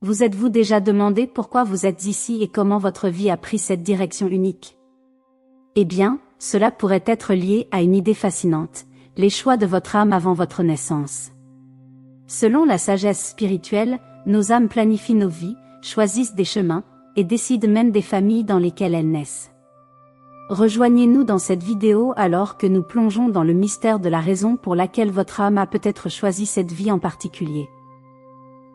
Vous êtes-vous déjà demandé pourquoi vous êtes ici et comment votre vie a pris cette direction unique? Eh bien, cela pourrait être lié à une idée fascinante, les choix de votre âme avant votre naissance. Selon la sagesse spirituelle, nos âmes planifient nos vies, choisissent des chemins, et décident même des familles dans lesquelles elles naissent. Rejoignez-nous dans cette vidéo alors que nous plongeons dans le mystère de la raison pour laquelle votre âme a peut-être choisi cette vie en particulier.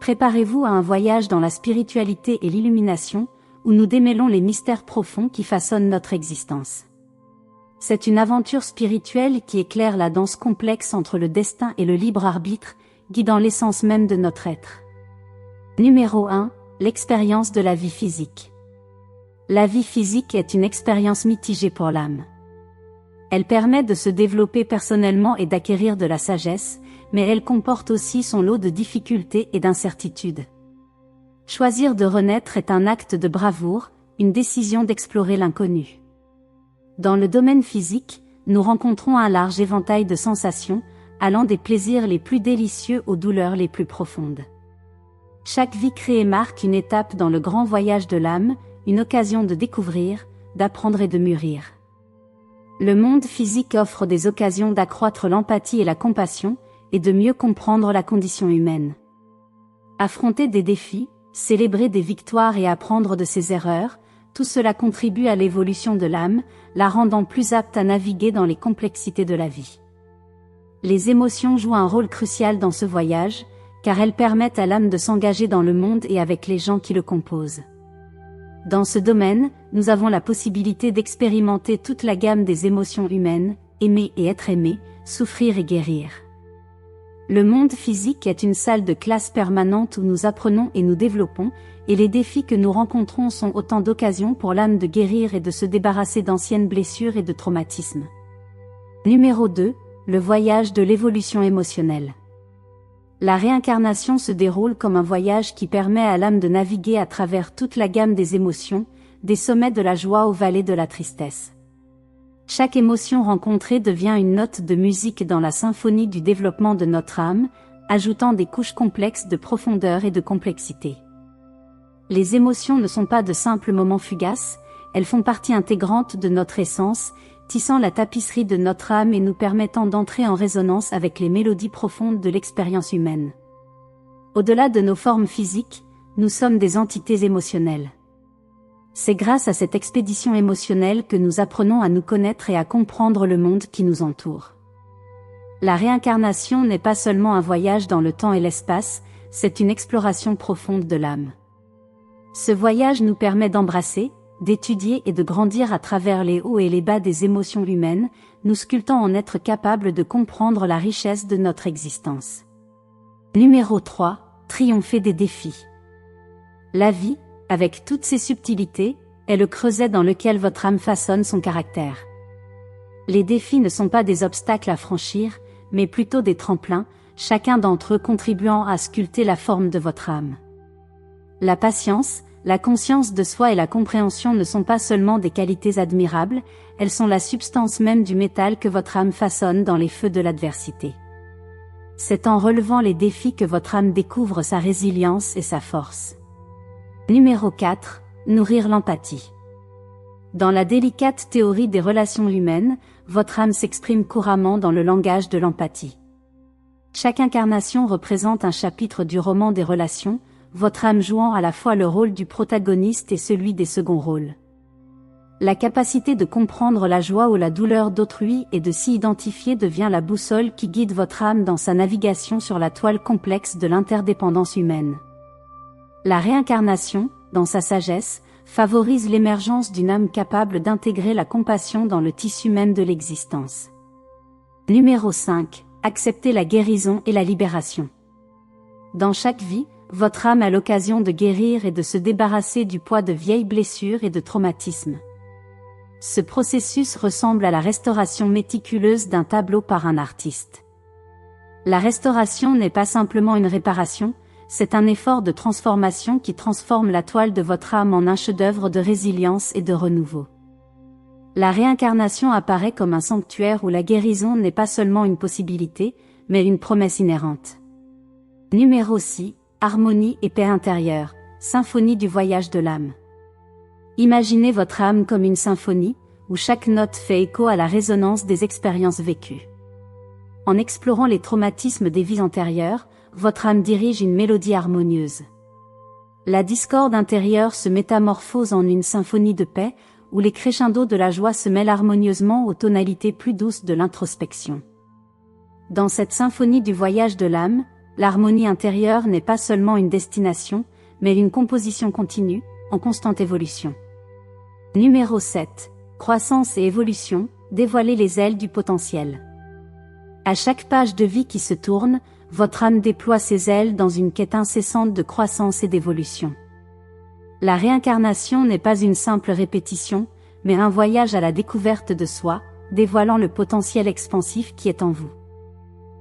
Préparez-vous à un voyage dans la spiritualité et l'illumination, où nous démêlons les mystères profonds qui façonnent notre existence. C'est une aventure spirituelle qui éclaire la danse complexe entre le destin et le libre arbitre, guidant l'essence même de notre être. Numéro 1. L'expérience de la vie physique. La vie physique est une expérience mitigée pour l'âme. Elle permet de se développer personnellement et d'acquérir de la sagesse, mais elle comporte aussi son lot de difficultés et d'incertitudes. Choisir de renaître est un acte de bravoure, une décision d'explorer l'inconnu. Dans le domaine physique, nous rencontrons un large éventail de sensations, allant des plaisirs les plus délicieux aux douleurs les plus profondes. Chaque vie créée marque une étape dans le grand voyage de l'âme, une occasion de découvrir, d'apprendre et de mûrir. Le monde physique offre des occasions d'accroître l'empathie et la compassion, et de mieux comprendre la condition humaine. Affronter des défis, célébrer des victoires et apprendre de ses erreurs, tout cela contribue à l'évolution de l'âme, la rendant plus apte à naviguer dans les complexités de la vie. Les émotions jouent un rôle crucial dans ce voyage, car elles permettent à l'âme de s'engager dans le monde et avec les gens qui le composent. Dans ce domaine, nous avons la possibilité d'expérimenter toute la gamme des émotions humaines, aimer et être aimé, souffrir et guérir. Le monde physique est une salle de classe permanente où nous apprenons et nous développons, et les défis que nous rencontrons sont autant d'occasions pour l'âme de guérir et de se débarrasser d'anciennes blessures et de traumatismes. Numéro 2. Le voyage de l'évolution émotionnelle. La réincarnation se déroule comme un voyage qui permet à l'âme de naviguer à travers toute la gamme des émotions, des sommets de la joie aux vallées de la tristesse. Chaque émotion rencontrée devient une note de musique dans la symphonie du développement de notre âme, ajoutant des couches complexes de profondeur et de complexité. Les émotions ne sont pas de simples moments fugaces, elles font partie intégrante de notre essence, tissant la tapisserie de notre âme et nous permettant d'entrer en résonance avec les mélodies profondes de l'expérience humaine. Au-delà de nos formes physiques, nous sommes des entités émotionnelles. C'est grâce à cette expédition émotionnelle que nous apprenons à nous connaître et à comprendre le monde qui nous entoure. La réincarnation n'est pas seulement un voyage dans le temps et l'espace, c'est une exploration profonde de l'âme. Ce voyage nous permet d'embrasser, d'étudier et de grandir à travers les hauts et les bas des émotions humaines, nous sculptant en être capables de comprendre la richesse de notre existence. Numéro 3. Triompher des défis. La vie, avec toutes ses subtilités, est le creuset dans lequel votre âme façonne son caractère. Les défis ne sont pas des obstacles à franchir, mais plutôt des tremplins, chacun d'entre eux contribuant à sculpter la forme de votre âme. La patience, la conscience de soi et la compréhension ne sont pas seulement des qualités admirables, elles sont la substance même du métal que votre âme façonne dans les feux de l'adversité. C'est en relevant les défis que votre âme découvre sa résilience et sa force. Numéro 4. Nourrir l'empathie. Dans la délicate théorie des relations humaines, votre âme s'exprime couramment dans le langage de l'empathie. Chaque incarnation représente un chapitre du roman des relations, votre âme jouant à la fois le rôle du protagoniste et celui des seconds rôles. La capacité de comprendre la joie ou la douleur d'autrui et de s'y identifier devient la boussole qui guide votre âme dans sa navigation sur la toile complexe de l'interdépendance humaine. La réincarnation, dans sa sagesse, favorise l'émergence d'une âme capable d'intégrer la compassion dans le tissu même de l'existence. Numéro 5. Accepter la guérison et la libération. Dans chaque vie, votre âme a l'occasion de guérir et de se débarrasser du poids de vieilles blessures et de traumatismes. Ce processus ressemble à la restauration méticuleuse d'un tableau par un artiste. La restauration n'est pas simplement une réparation, c'est un effort de transformation qui transforme la toile de votre âme en un chef-d'œuvre de résilience et de renouveau. La réincarnation apparaît comme un sanctuaire où la guérison n'est pas seulement une possibilité, mais une promesse inhérente. Numéro 6. harmonie et paix intérieure, symphonie du voyage de l'âme. Imaginez votre âme comme une symphonie, où chaque note fait écho à la résonance des expériences vécues. En explorant les traumatismes des vies antérieures, votre âme dirige une mélodie harmonieuse. La discorde intérieure se métamorphose en une symphonie de paix, où les crescendos de la joie se mêlent harmonieusement aux tonalités plus douces de l'introspection. Dans cette symphonie du voyage de l'âme, l'harmonie intérieure n'est pas seulement une destination, mais une composition continue, en constante évolution. Numéro 7. Croissance et évolution, dévoiler les ailes du potentiel. À chaque page de vie qui se tourne, votre âme déploie ses ailes dans une quête incessante de croissance et d'évolution. La réincarnation n'est pas une simple répétition, mais un voyage à la découverte de soi, dévoilant le potentiel expansif qui est en vous.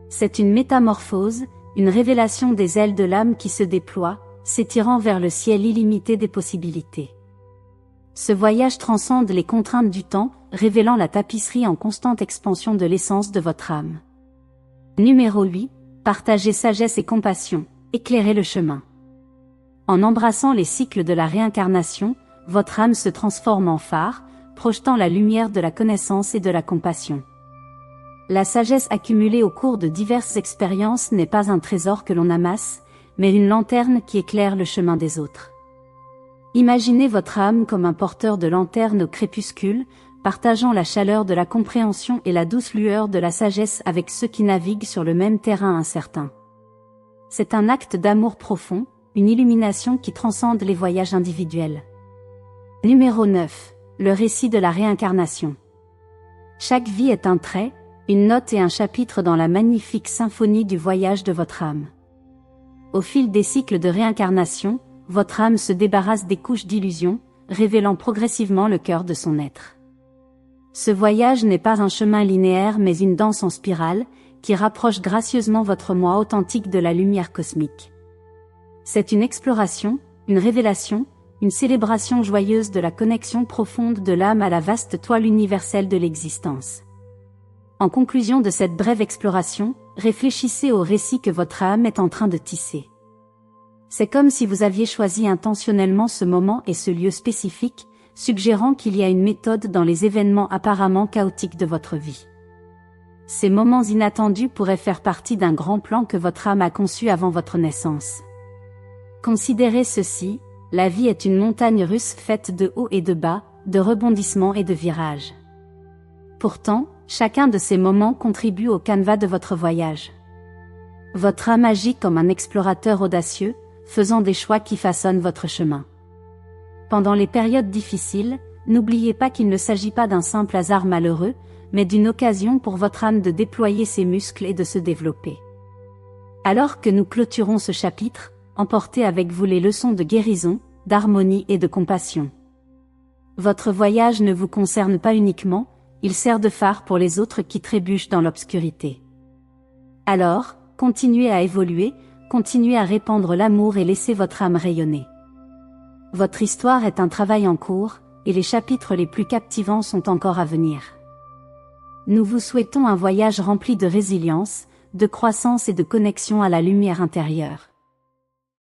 C'est une métamorphose, une révélation des ailes de l'âme qui se déploient, s'étirant vers le ciel illimité des possibilités. Ce voyage transcende les contraintes du temps, révélant la tapisserie en constante expansion de l'essence de votre âme. Numéro 8. Partagez sagesse et compassion, éclairez le chemin. En embrassant les cycles de la réincarnation, votre âme se transforme en phare, projetant la lumière de la connaissance et de la compassion. La sagesse accumulée au cours de diverses expériences n'est pas un trésor que l'on amasse, mais une lanterne qui éclaire le chemin des autres. Imaginez votre âme comme un porteur de lanterne au crépuscule, partageant la chaleur de la compréhension et la douce lueur de la sagesse avec ceux qui naviguent sur le même terrain incertain. C'est un acte d'amour profond, une illumination qui transcende les voyages individuels. Numéro 9. Le récit de la réincarnation. Chaque vie est un trait, une note et un chapitre dans la magnifique symphonie du voyage de votre âme. Au fil des cycles de réincarnation, votre âme se débarrasse des couches d'illusions, révélant progressivement le cœur de son être. Ce voyage n'est pas un chemin linéaire mais une danse en spirale, qui rapproche gracieusement votre moi authentique de la lumière cosmique. C'est une exploration, une révélation, une célébration joyeuse de la connexion profonde de l'âme à la vaste toile universelle de l'existence. En conclusion de cette brève exploration, réfléchissez au récit que votre âme est en train de tisser. C'est comme si vous aviez choisi intentionnellement ce moment et ce lieu spécifique, suggérant qu'il y a une méthode dans les événements apparemment chaotiques de votre vie. Ces moments inattendus pourraient faire partie d'un grand plan que votre âme a conçu avant votre naissance. Considérez ceci, la vie est une montagne russe faite de hauts et de bas, de rebondissements et de virages. Pourtant, chacun de ces moments contribue au canevas de votre voyage. Votre âme agit comme un explorateur audacieux, faisant des choix qui façonnent votre chemin. Pendant les périodes difficiles, n'oubliez pas qu'il ne s'agit pas d'un simple hasard malheureux, mais d'une occasion pour votre âme de déployer ses muscles et de se développer. Alors que nous clôturons ce chapitre, emportez avec vous les leçons de guérison, d'harmonie et de compassion. Votre voyage ne vous concerne pas uniquement, il sert de phare pour les autres qui trébuchent dans l'obscurité. Alors, continuez à évoluer, continuez à répandre l'amour et laissez votre âme rayonner. Votre histoire est un travail en cours, et les chapitres les plus captivants sont encore à venir. Nous vous souhaitons un voyage rempli de résilience, de croissance et de connexion à la lumière intérieure.